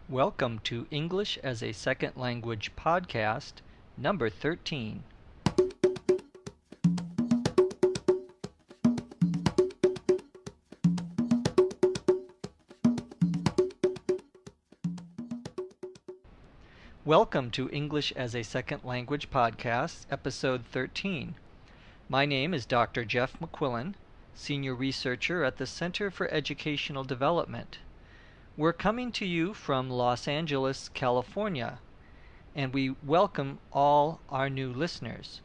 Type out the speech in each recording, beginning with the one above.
Welcome to English as a Second Language podcast, number 13. Welcome to English as a Second Language podcast, episode 13. My name is Dr. Jeff McQuillan, Senior Researcher at the Center for Educational Development. We're coming to you from Los Angeles, California, and we welcome all our new listeners.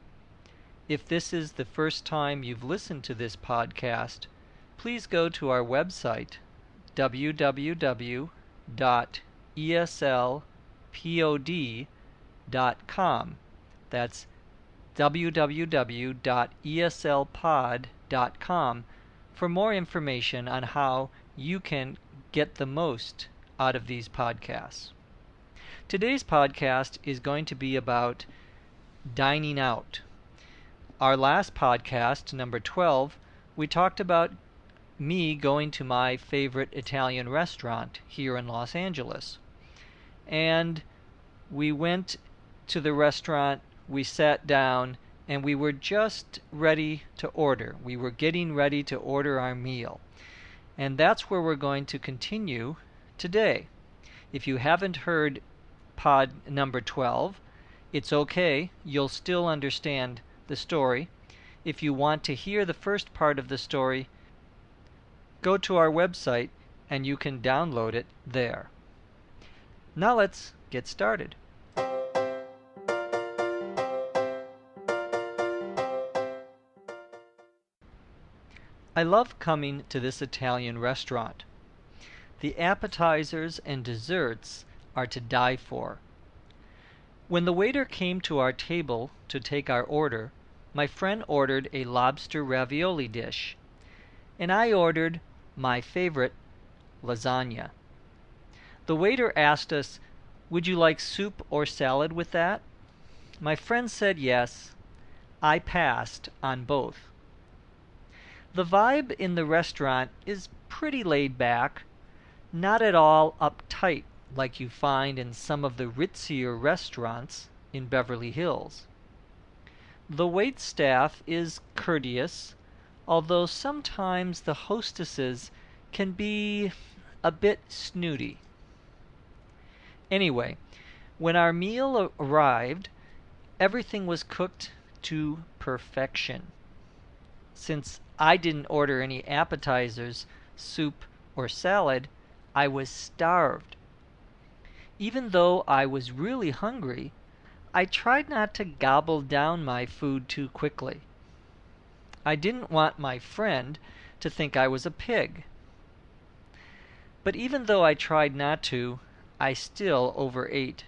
If this is the first time you've listened to this podcast, please go to our website, www.eslpod.com. That's www.eslpod.com for more information on how you can get the most out of these podcasts. Today's podcast is going to be about dining out. Our last podcast, number 12, we talked about me going to my favorite Italian restaurant here in Los Angeles. And we went to the restaurant, we sat down, and we were just ready to order. We were getting ready to order our meal. And that's where we're going to continue today. If you haven't heard pod number 12, it's okay. You'll still understand the story. If you want to hear the first part of the story, go to our website and you can download it there. Now let's get started. I love coming to this Italian restaurant. The appetizers and desserts are to die for. When the waiter came to our table to take our order, my friend ordered a lobster ravioli dish, and I ordered my favorite, lasagna. The waiter asked us, "Would you like soup or salad with that?" My friend said yes. I passed on both. The vibe in the restaurant is pretty laid back, not at all uptight like you find in some of the ritzier restaurants in Beverly Hills. The wait staff is courteous, although sometimes the hostesses can be a bit snooty. Anyway, when our meal arrived, everything was cooked to perfection. Since I didn't order any appetizers, soup, or salad, I was starved. Even though I was really hungry, I tried not to gobble down my food too quickly. I didn't want my friend to think I was a pig. But even though I tried not to, I still overate.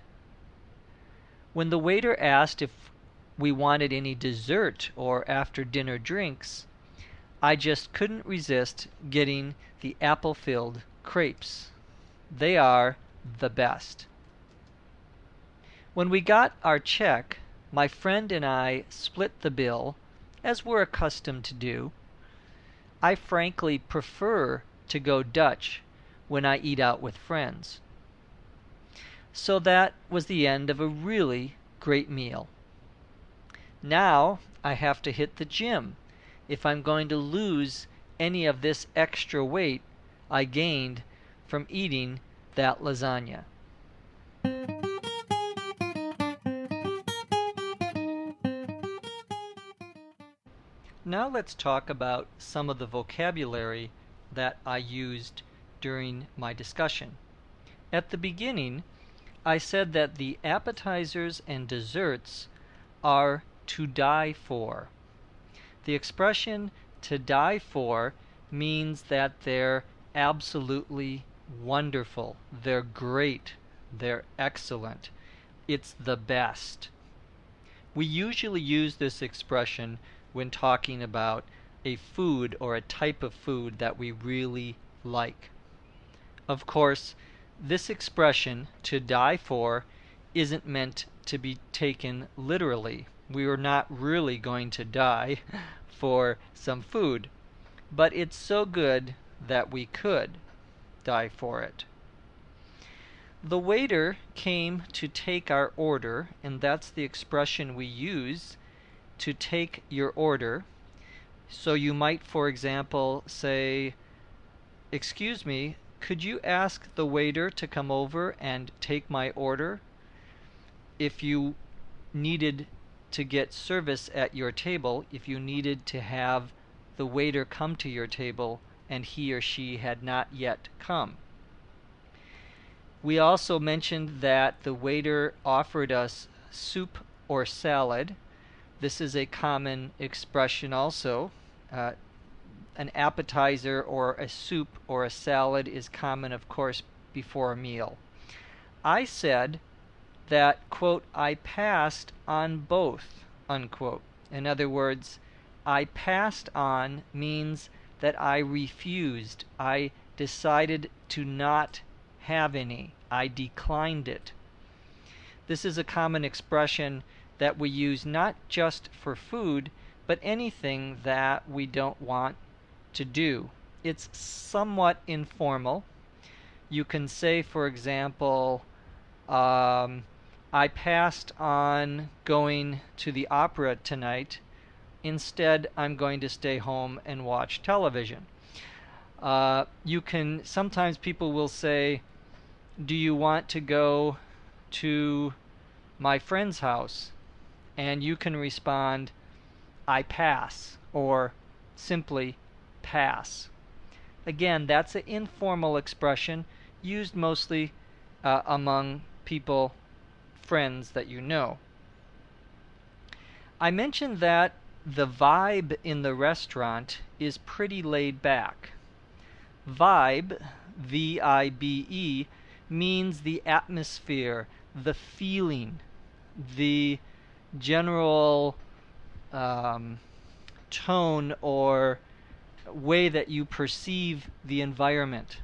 When the waiter asked if we wanted any dessert or after-dinner drinks, I just couldn't resist getting the apple-filled crepes. They are the best. When we got our check, my friend and I split the bill, as we're accustomed to do. I frankly prefer to go Dutch when I eat out with friends. So that was the end of a really great meal. Now I have to hit the gym if I'm going to lose any of this extra weight I gained from eating that lasagna. Now let's talk about some of the vocabulary that I used during my discussion. At the beginning, I said that the appetizers and desserts are to die for. The expression to die for means that they're absolutely wonderful, they're great, they're excellent, it's the best. We usually use this expression when talking about a food or a type of food that we really like. Of course, this expression, to die for, isn't meant to be taken literally. We are not really going to die for some food, but it's so good that we could die for it. The waiter came to take our order, and that's the expression we use, to take your order. So you might, for example, say, "Excuse me, could you ask the waiter to come over and take my order?" If you needed to get service at your table, if you needed to have the waiter come to your table and he or she had not yet come. We also mentioned that the waiter offered us soup or salad. This is a common expression also. An appetizer or a soup or a salad is common, of course, before a meal. I said that, quote, "I passed on both," unquote. In other words, I passed on means that I refused. I decided to not have any. I declined it. This is a common expression that we use not just for food, but anything that we don't want to do. It's somewhat informal. You can say, for example, I passed on going to the opera tonight. Instead, I'm going to stay home and watch television. Sometimes people will say, "Do you want to go to my friend's house?" And you can respond, "I pass," or simply pass. Again, that's an informal expression used mostly among people, friends that you know. I mentioned that the vibe in the restaurant is pretty laid back. Vibe, V-I-B-E, means the atmosphere, the feeling, the general tone or way that you perceive the environment.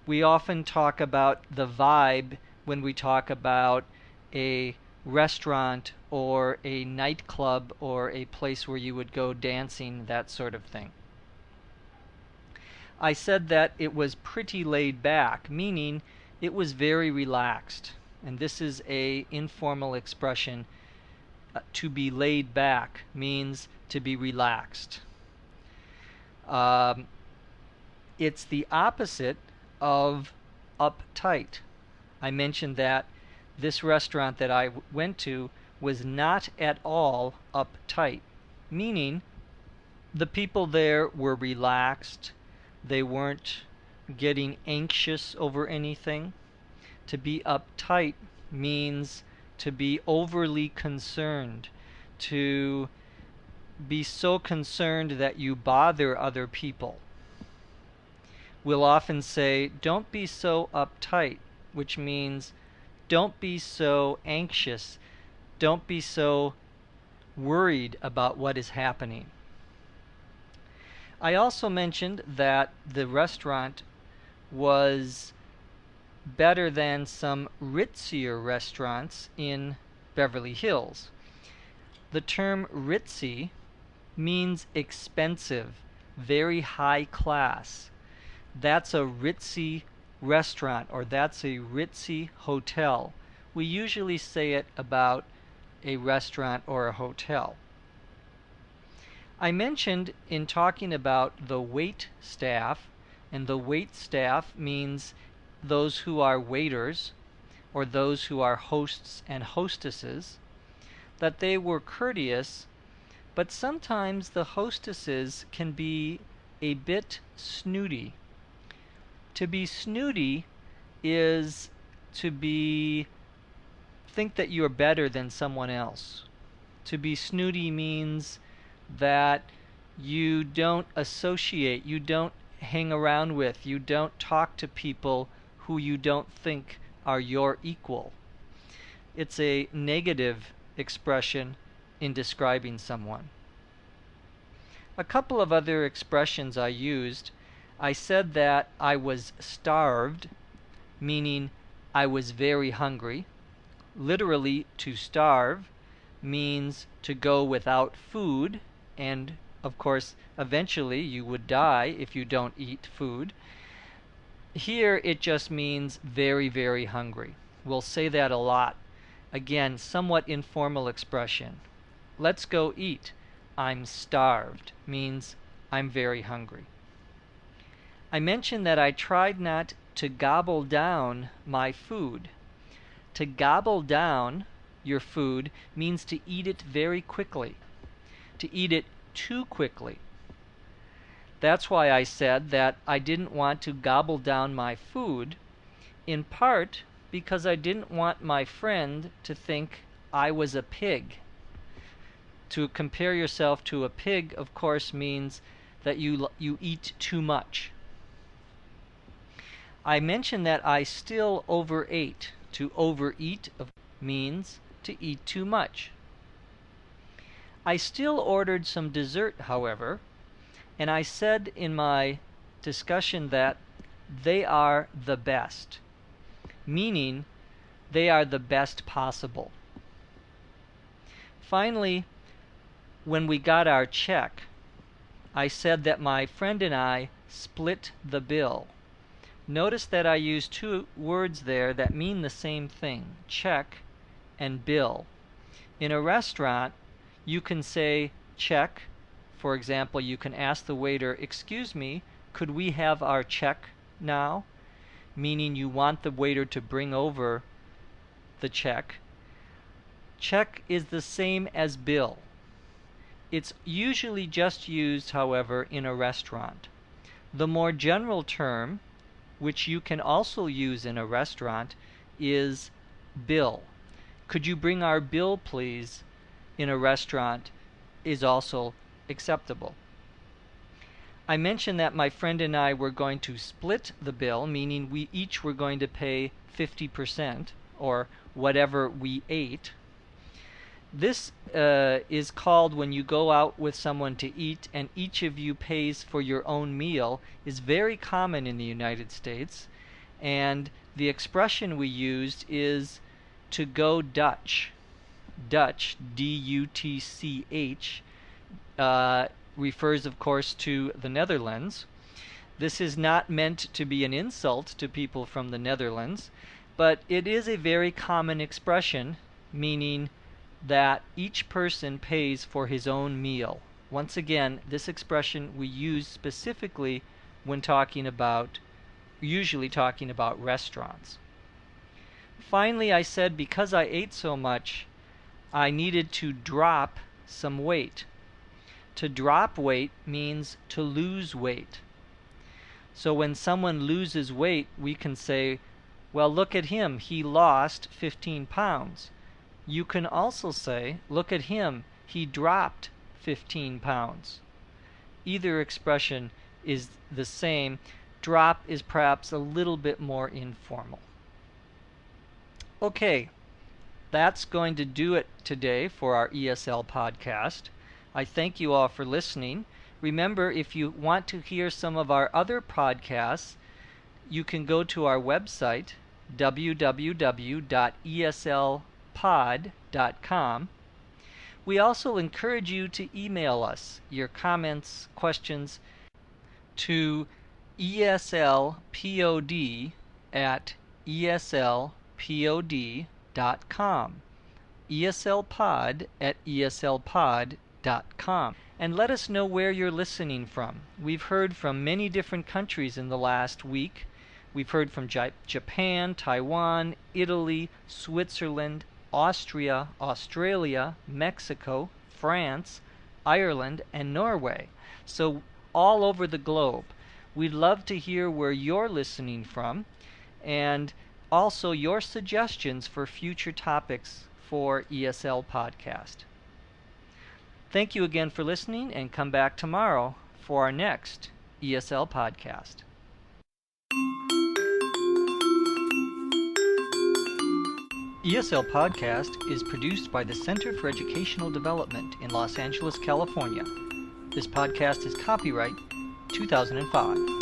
We often talk about the vibe when we talk about a restaurant or a nightclub or a place where you would go dancing, that sort of thing. I said that it was pretty laid back, meaning it was very relaxed. And this is an informal expression. To be laid back means to be relaxed. It's the opposite of uptight. I mentioned that this restaurant that I went to was not at all uptight, meaning the people there were relaxed. They weren't getting anxious over anything. To be uptight means to be overly concerned, to be so concerned that you bother other people. We'll often say, "Don't be so uptight," which means don't be so anxious, don't be so worried about what is happening. I also mentioned that the restaurant was better than some ritzier restaurants in Beverly Hills. The term ritzy means expensive, very high class. That's a ritzy restaurant, or that's a ritzy hotel. We usually say it about a restaurant or a hotel. I mentioned in talking about the wait staff, and the wait staff means those who are waiters or those who are hosts and hostesses, that they were courteous, but sometimes the hostesses can be a bit snooty. To be snooty is to think that you're better than someone else. To be snooty means that you don't associate, you don't hang around with, you don't talk to people who you don't think are your equal. It's a negative expression in describing someone. A couple of other expressions I used. I said that I was starved, meaning I was very hungry. Literally, to starve means to go without food, and of course, eventually you would die if you don't eat food. Here it just means very, very hungry. We'll say that a lot. Again, somewhat informal expression. Let's go eat. I'm starved means I'm very hungry. I mentioned that I tried not to gobble down my food. To gobble down your food means to eat it very quickly, to eat it too quickly. That's why I said that I didn't want to gobble down my food, in part because I didn't want my friend to think I was a pig. To compare yourself to a pig, of course, means that you eat too much. I mentioned that I still overate. To overeat means to eat too much. I still ordered some dessert, however, and I said in my discussion that they are the best, meaning they are the best possible. Finally, when we got our check, I said that my friend and I split the bill. Notice that I use two words there that mean the same thing, check and bill. In a restaurant, you can say check. For example, you can ask the waiter, "Excuse me, could we have our check now?" Meaning you want the waiter to bring over the check. Check is the same as bill. It's usually just used, however, in a restaurant. The more general term, which you can also use in a restaurant, is bill. Could you bring our bill, please? In a restaurant is also acceptable. I mentioned that my friend and I were going to split the bill, meaning we each were going to pay 50%, or whatever we ate. This is called, when you go out with someone to eat and each of you pays for your own meal, is very common in the United States. And the expression we used is to go Dutch. Dutch, D-U-T-C-H, refers, of course, to the Netherlands. This is not meant to be an insult to people from the Netherlands, but it is a very common expression, meaning that each person pays for his own meal. Once again, this expression we use specifically when usually talking about restaurants. Finally, I said because I ate so much, I needed to drop some weight. To drop weight means to lose weight. So when someone loses weight, we can say, "Well, look at him, he lost 15 pounds." You can also say, "Look at him, he dropped 15 pounds." Either expression is the same. Drop is perhaps a little bit more informal. Okay, that's going to do it today for our ESL podcast. I thank you all for listening. Remember, if you want to hear some of our other podcasts, you can go to our website, www.eslpod.com. We also encourage you to email us your comments, questions to eslpod@eslpod.com. eslpod@eslpod.com. And let us know where you're listening from. We've heard from many different countries in the last week. We've heard from Japan, Taiwan, Italy, Switzerland, Austria, Australia, Mexico, France, Ireland, and Norway. So all over the globe. We'd love to hear where you're listening from, and also your suggestions for future topics for ESL Podcast. Thank you again for listening, and come back tomorrow for our next ESL Podcast. ESL Podcast is produced by the Center for Educational Development in Los Angeles, California. This podcast is copyright 2005.